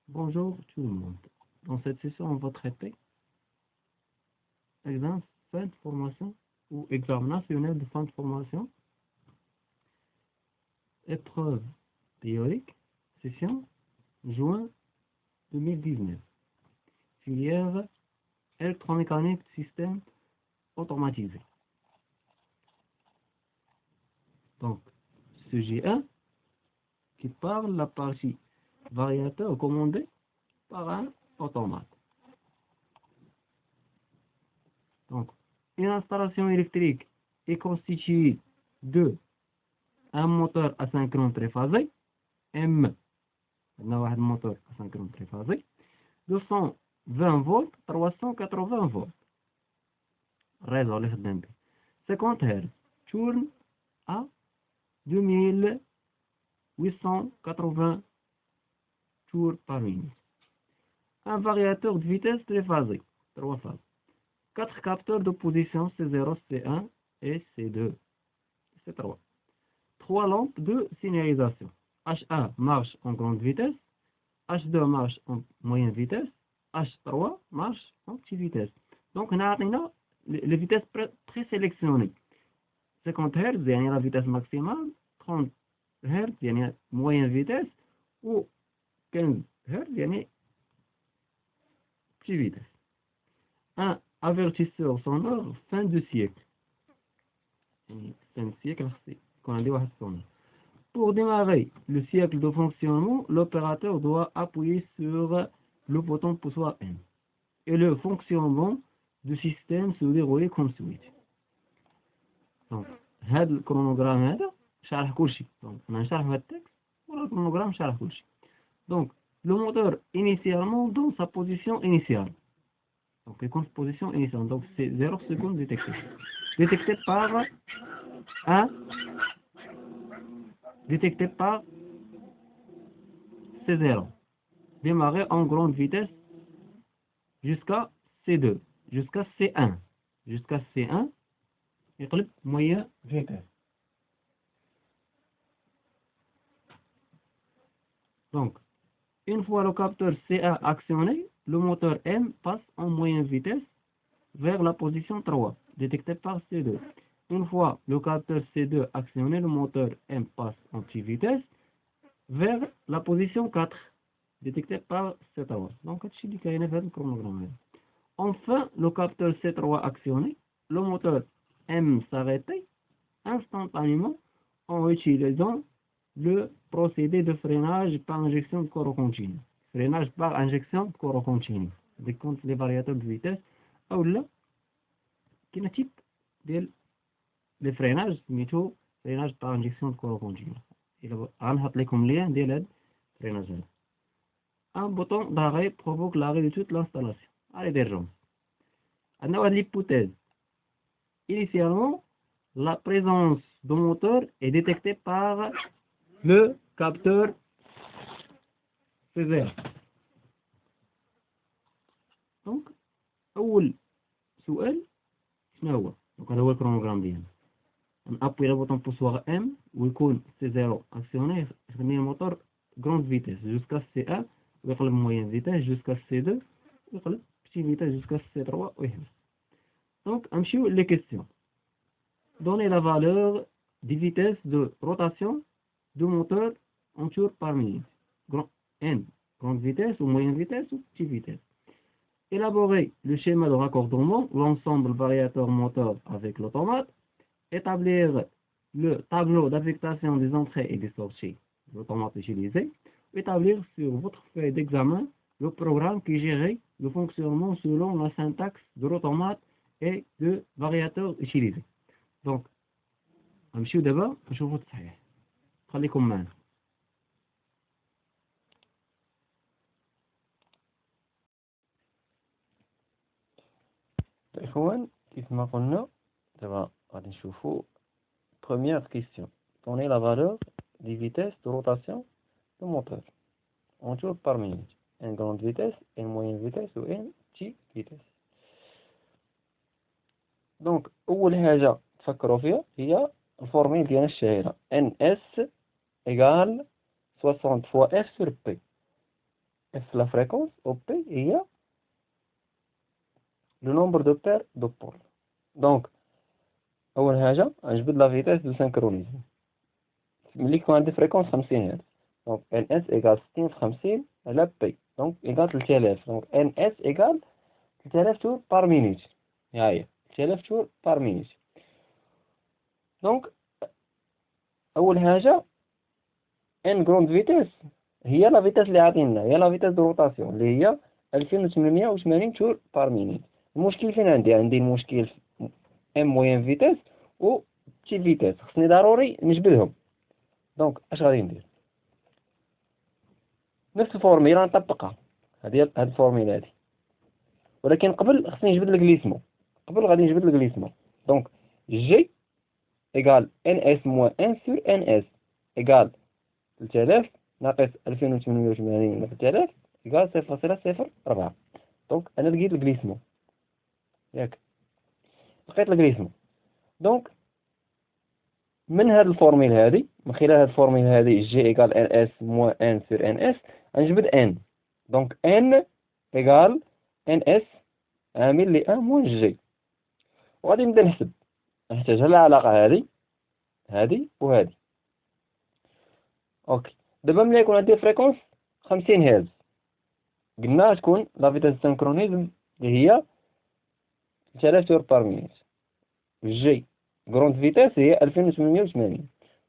Bonjour tout le monde. Dans cette session, on va traiter examen fin de formation ou examen national de fin de formation, épreuve théorique, session juin 2019, filière électromécanique système automatisé. Donc, sujet 1 qui parle de la partie variateur commandé par un automate. Donc, une installation électrique est constituée de un moteur asynchrone triphasé, M, un moteur asynchrone triphasé, 220 volts, 380 volts. Réseau les 50 Hz, tourne à 2880 tours par minute. Un variateur de vitesse triphasé, 3 phases. 4 capteurs de position C0, C1 et C2, C3. 3 lampes de signalisation. H1 marche en grande vitesse, H2 marche en moyenne vitesse, H3 marche en petite vitesse. Donc, on a les vitesses présélectionnées. 50 Hz, c'est la vitesse maximale, 30 Hz, c'est la moyenne vitesse, ou 15 Hz, c'est la petite vitesse. Un avertisseur sonore fin de siècle. Fin de siècle, c'est qu'on a dit un sonore. Pour démarrer le cycle de fonctionnement, l'opérateur doit appuyer sur le bouton poussoir M. Et le fonctionnement du système se déroule comme suit. Donc, le chronogramme, شرح كل شيء. Donc, on a شرح le texte, le chronogramme شرح كل شيء. Donc, le moteur initialement dans sa position initiale. Donc, il compte position initiale. Donc, c'est 0 secondes détecté. Détecté par C0. Démarrer en grande vitesse jusqu'à C2, jusqu'à C1. Jusqu'à C1, et moyenne vitesse. Donc, une fois le capteur C1 actionné, le moteur M passe en moyenne vitesse vers la position 3, détecté par C2. Une fois le capteur C2 actionné, le moteur M passe en petite vitesse vers la position 4, détecté par C3. Donc, le chronogramme. Enfin, le capteur C3 actionné, le moteur M s'arrêtait instantanément en utilisant le procédé de freinage par injection de courant continu. Freinage par injection de courant continu. Des comptes les variateurs de vitesse. Ou là, qui est le type de freinage, méthode freinage par injection de courant continu. Il va enlever comme lien de l'aide freinage. Un bouton d'arrêt provoque l'arrêt de toute l'installation. Arrêt d'urgence. On a l'hypothèse. Initialement, la présence du moteur est détectée par le capteur C0. Donc, أول سؤال شنو هو؟ donc هذا هو الكرونوغرام ديالنا. نابوي le bouton poussoir M ويكون C0 actionné يخدم الموتور grande vitesse jusqu'à C1 ويقلب moyenne vitesse jusqu'à C2 ويقلب petite vitesse jusqu'à C3 ويحبس. Donc, نمشيو les questions. Donnez la valeur des vitesses de rotation du moteur en tours par minute. N, grande vitesse ou moyenne vitesse ou petite vitesse. Élaborer le schéma de raccordement, l'ensemble variateur moteur avec l'automate. Établir le tableau d'affectation des entrées et des sorties de l'automate utilisé. Établir sur votre feuille d'examen le programme qui gère le fonctionnement selon la syntaxe de l'automate et de variateur utilisé. Donc, نمشيو دابا نشوفوا التصحيح. خليكم معنا. الإخوان كيف ما قلنا دابا غادي نشوفوا première question. Donnez la valeur des vitesses de rotation du moteur en tours par minute. Une grande vitesse, une moyenne vitesse ou une petite vitesse. Donc أول حاجة تفكروا فيها هي الفورميل ديالنا الشهيرة NS égale 60 fois F sur P. F la fréquence au P هي le nombre de paires de pôles. Donc أول حاجة غنجبد لا فيتاس دو سانكرونيزم ملي يكون عندي فريكونس 50 هرتز. دونك ان اس ايكال 60 في 50 على بي، دونك ايكال 3000. دونك ان اس ايكال 3000 تور بار مينوت. ها هي 3000 تور بار مينوت. دونك أول حاجة ان جروند فيتاس هي لا فيتاس اللي عاطينا، هي لا فيتاس دو روتاسيون اللي هي 2880 تور بار مينوت. المشكل فين عندي المشكل في ام موين فيتاس و بتي فيتاس، خصني ضروري نجبدهم. دونك اش غادي ندير؟ نفس الفورميلا غنطبقها، هاد الفورميلا هادي، ولكن قبل خصني نجبد الكليسمون. قبل غادي نجبد الكليسمون. دونك جي ايكال ان اس موان ان سور ان اس ايكال 3000 ناقص 2880 ناقص 3000 ايكال 0.04. دونك انا لقيت الكليسمون، ياك لقيت الكليسمون. دونك من هاد الفورميلا هادي، من خلال هاد الفورميلا هادي جي ايكال ان اس موان ان سور ان اس غنجبد ان. دونك ان ايكال ان اس عامل لي ان موان جي، وغادي نبدا نحسب. نحتاج العلاقة هادي وهادي. اوكي، دابا ملي يكون عندي فريكونس 50 هرتز قلنا تكون لا فيتاس سانكرونيزم اللي هي 3000 تور بار مينوت. جي جروند فيتاس هي 2880.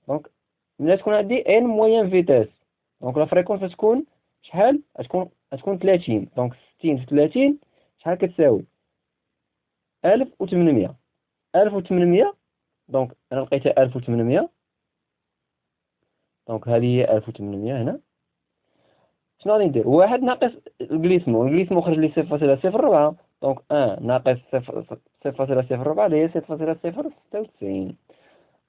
دونك ملي تكون عندي ان موين فيتاس، دونك لا فريكونس تكون شحال؟ تكون 30. دونك 60 في 30 شحال كتساوي؟ 1800. 1800. دونك انا لقيتها 1800. دونك هذه هي 1800 هنا. شنو غادي ندير؟ واحد ناقص الكليسمون خرج لي 0.04. دونك 1 ناقص 0.04 اللي هي 0.096.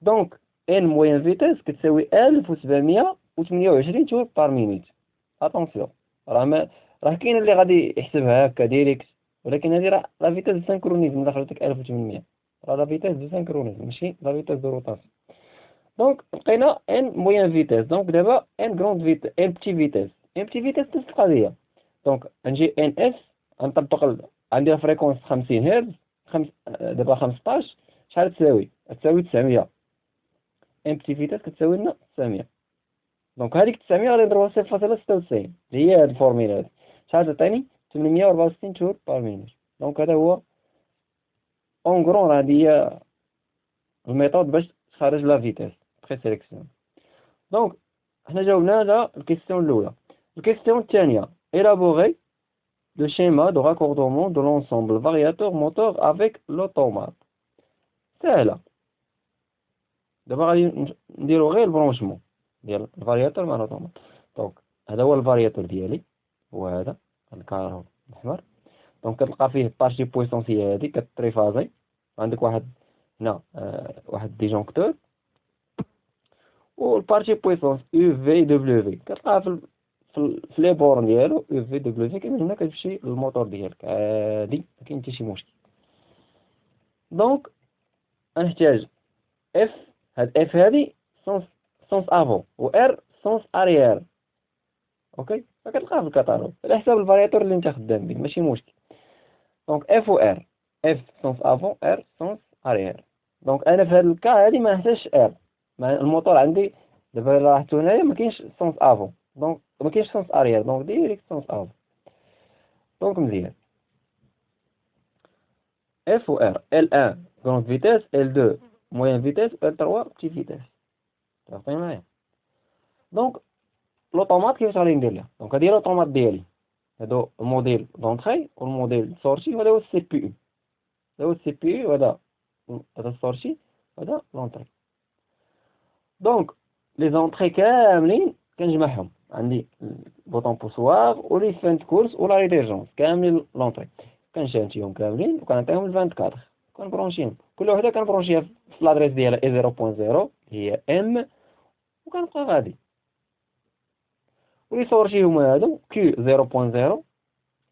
دونك ان موين فيتاس كتساوي 1728 تور بار مينوت. اتونسيون، راه كاين اللي غادي يحسبها هكا ديريكت، ولكن هذه راه لا فيتاس دو سانكرونيزم اللي خرجتك 1800. راه لا فيتاس دو سانكرونيزم ماشي لا فيتاس دو روتاسيون. دونك لقينا ان موين فيتاس. دونك دابا ان جروند فيتاس، ان بتي فيتاس. ان بتي فيتاس نفس القضيه. دونك نجي ان اس غنطبق عندي الفريكونس 50 هرتز. دابا 15 شحال تساوي؟ 900. ان بتي فيتاس كتساوي لنا 900. دونك هذيك 900 غادي نضربها 0.96 اللي هي هاد الفورميلا هادي، شحال تعطيني؟ 864 تور بار مينوت. دونك هذا هو اون غرون، هذه هي الميثود باش تخرج لا فيتاس بري سيليكسيون. دونك حنا جاوبنا على الكيستيون الاولى. الكيستيون الثانيه، élaborer le schéma de raccordement de l'ensemble variateur moteur avec l'automate. سهله. دابا غادي نديرو غير البرونشمون ديال الفارياتور مع لوطومات. دونك هذا هو الفارياتور ديالي، هو هذا الكارو الاحمر. دونك كتلقى فيه بارتي بويسونس هي هذه كتريفازي. عندك واحد هنا واحد ديجونكتور، والبارتي بويسونس يو في دبليو كتلقاها في لي بورن ديالو يو في دبليو. كاين هنا كتمشي للموتور ديالك عادي، ما كاين حتى شي مشكل. دونك غنحتاج اف، هاد اف هادي سونس افون و ار سونس اريير. اوكي، فكتلقاها في الكاتالوج على حساب الفارياتور اللي انت خدام به، ماشي مشكل. دونك اف و ار، اف سونس افون، ار سونس اريير. دونك انا في هاد الكا هادي ما نحتاجش ار، الموتور عندي دابا لاحظتوا هنايا ما كاينش سونس افون، دونك ما كاينش سونس اريير، دونك ديريكت سونس افون. دونك مزيان. اف و ار، ال 1 grande vitesse، ال 2 moyenne vitesse، ال 3 petite vitesse. عرفتي معايا؟ دونك لوطومات كيفاش غادي ندير لها؟ دونك هادي لوطومات ديالي، هادو الموديل دونطري والموديل سورتي، وهذا هو السي بي يو. هذا هو السي بي يو، وهذا السورتي، وهذا لونطري. دونك لي زونطري كاملين كنجمعهم، عندي بوطون بوسوار ولي فان كورس ولا ريديرجونس كاملين لونطري، كنشانتيهم كاملين وكنعطيهم 24 كنبرونشيهم. كل وحده كنبرونشيها في لادريس ديالها اي 0.0 هي ام، وكنبقى غادي. ولي سورتي هما هادو كيو 0.0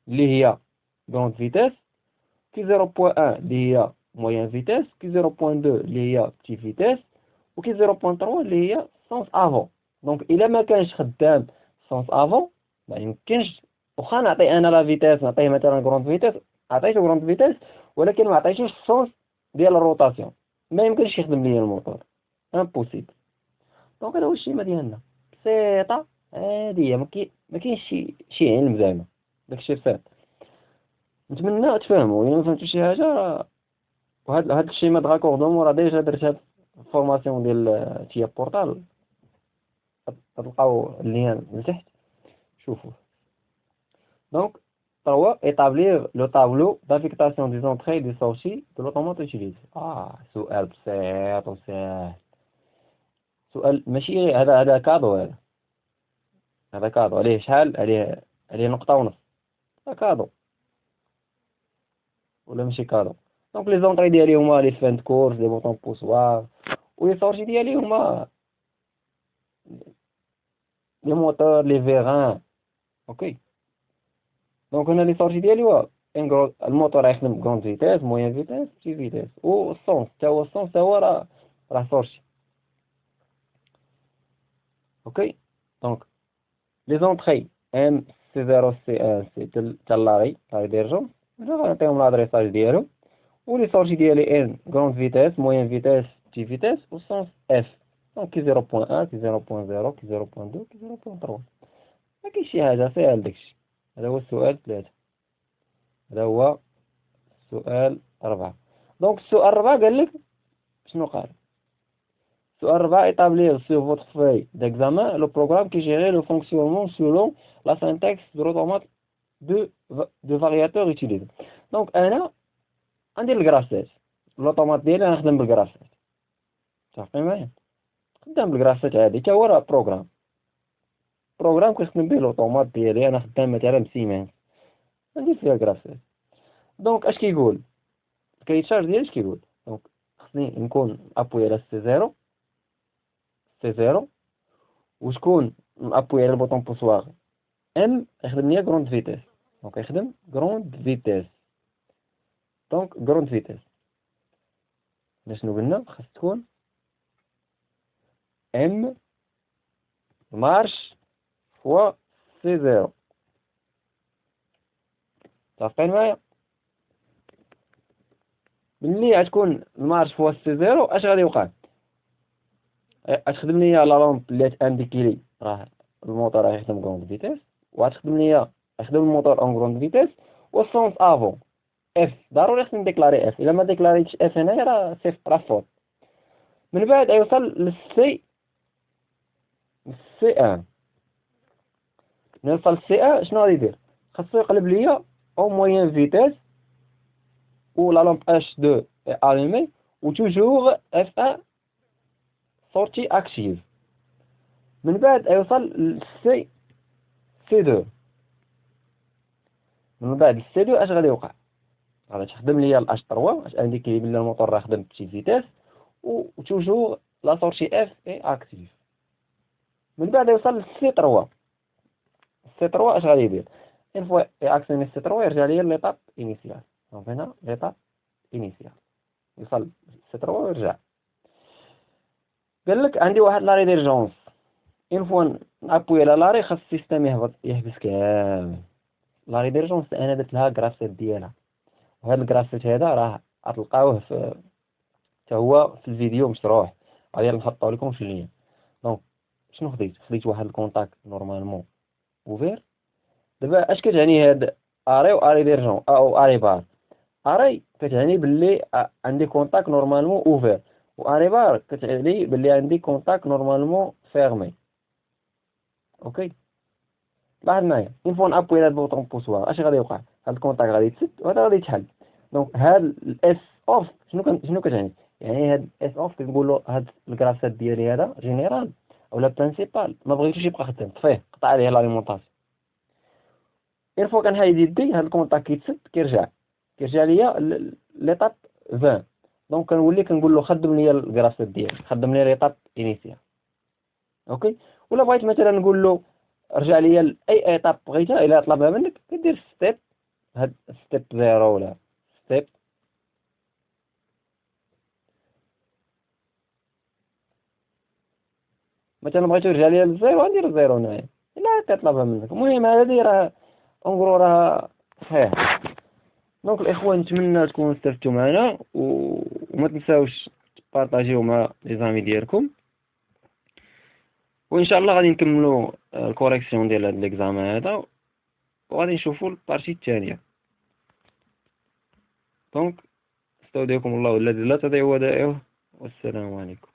اللي هي grande فيتاس، كي 0.1 اللي هي موين فيتاس، كي 0.2 اللي هي بتي فيتاس، وكي 0.3 اللي هي سونس افون. دونك الا ما كانش خدام سونس افون ما يمكنش واخا نعطي انا لا فيتاس، نعطيه مثلا كروند فيتاس، عطيته كروند فيتاس ولكن ما عطيتوش السونس ديال الروتاسيون، ما يمكنش يخدم ليا الموتور، امبوسيبل. دونك هذا هو الشيما ديالنا، بسيطه عاديه، ما كاينش شي علم زعما، داكشي بسيط. نتمنى تفهموا، الا ما فهمتوش شي حاجه هاد الشيما د راكوردوم راه ديجا درت هاد الفورماسيون ديال تيا بورتال، تلقاو اللين لتحت شوفوا. Donc, 3. Établir le tableau d'affectation des entrées et des sorties de l'automate utilisé. سؤال بسيط وسهل. سؤال ماشي هذا كادو، هذا كادو عليه شحال، عليه نقطة ونص. هذا كادو ولا ماشي كادو؟ دونك لي زونطري ديالي هما لي فان كورس، لي بوطون بوسوار، ولي سورتي ديالي هما لي موتور، لي فيغان. اوكي. دونك هنا لي سورتي ديالي هو الموتور يخدم كروند فيتاس، موين فيتاس، بتي فيتاس، والسونس تا هو راه سورتي. اوكي. دونك لي زونطري ام سي 0 سي 1 سي تال لاري ديرجون، غنعطيهم لادريساج ديالو، ولي سورتي ديالي ان كروند فيتاس، موين فيتاس، بتي فيتاس، والسونس اف. دونك كي 0.1 كي 0.0 كي 0.2 كي 0.3. ما كاينش شي حاجه ساهل داكشي. هذا هو السؤال 3. هذا هو سؤال 4. دونك السؤال 4 قال لك شنو قال؟ السؤال 4: établir sur votre feuille d'examen le programme qui gérait le fonctionnement selon la syntaxe de l'automate de variateur utilisé. دونك انا غندير الكراسات، الاوتومات ديالي غنخدم بالكراسات، صافي معايا، خدام بالكراسات عادي، حتى هو راه بروغرام كنخدم به الاوتومات ديالي، انا خدام مثلا بسيمانس ندير فيها الكراسات. دونك اش كيقول الكيتشارج ديالي؟ اش كيقول؟ دونك خصني نكون ابوي على سي 0 وشكون ابوي على البوطون بوسواغ ام يخدم ليا كروند فيتاس. دونك يخدم كروند فيتاس. دونك كروند فيتاس شنو قلنا؟ خاص تكون ام مارش فوا سي 0. صافين معايا؟ ملي غتكون المارش فوا سي 0 اش غادي يوقع؟ غتخدم ليا لا لامب اللي تانديكي لي راه الموتور راه يخدم كروند فيتاس، وغتخدم ليا يخدم الموتور اون كروند فيتاس، والسونس افون اف ضروري خصني نديكلاري اف. الا ما ديكلاريتش اف هنايا راه صيفط راه فوت. من بعد يوصل للسي 1. نوصل للسي 1 شنو غادي يدير؟ خاصو يقلب ليا او موين فيتاس و لا لامب اش 2 الومي و توجور اف 1 سورتي اكتيف. من بعد يوصل للسي 2. من بعد السي 2 اش غادي يوقع؟ غادي تخدم ليا الاش 3 اش انديكي بلي الموتور راه خدم بشي فيتاس و توجور لا سورتي اف اي اكتيف. من بعد يوصل للسي 3. السي 3 اش غادي يدير؟ اون فوا اكسيوني السي 3 يرجع ليا ليطاب انيسيال. دونك هنا ليطاب انيسيال يوصل السي 3 ويرجع. قال لك عندي واحد لاري ديرجونس، اون فوا نابوي على لاري خاص السيستم يحبس كامل. لاري ديرجونس انا درت لها كراسيت ديالها، وهاد الكراسيت هذا راه غتلقاوه في حتى هو في الفيديو مشروح، غادي نحطو لكم في اللين. دونك شنو خديت واحد الكونتاك نورمالمون اوفير. دابا اش كتعني هاد اري و اري ديرجون او اري بار؟ اري كتعني باللي عندي كونتاك نورمالمون اوفير، و اري بار كتعني باللي عندي كونتاك نورمالمون فيرمي. اوكي. لاحظ معايا اون فوا نابوي على البوطون بوسوار اش غادي يوقع؟ هاد الكونتاك غادي يتسد وهذا غادي يتحل. دونك هاد الاس اوف شنو كتعني؟ يعني هاد الاس اوف كنقولوا هاد الكراسات ديالي هذا جينيرال اولا برينسيبال ما بغيتوش يبقى خدام، طفيه قطع عليه لاليمونطاسيون. اون فوا كنحيد يدي هاد الكونتاك كيتسد كيرجع ليا ليطاب 20. دونك كنولي كنقول له خدم ليا الكراسات ديالي، خدم ليا ليطاب انيسيال. اوكي. ولا بغيت مثلا نقول له رجع ليا لاي ايطاب بغيتها الا طلبها منك كدير ستيب، هاد ستيب 0 ولا ستيب مثلا بغيتو يرجع ليا للزيرو ندير الزيرو هنايا الا كطلبها منك. المهم هذه راه اونغرو راه صحيح. دونك الاخوان نتمنى تكونوا استفدتوا معنا وما تنساوش تبارطاجيو مع لي زامي ديالكم، وان شاء الله غادي نكملوا الكوريكسيون ديال هذا ليكزامان هذا وغادي نشوفوا البارتي الثانيه. دونك استودعكم الله الذي لا تضيع ودائعه، والسلام عليكم.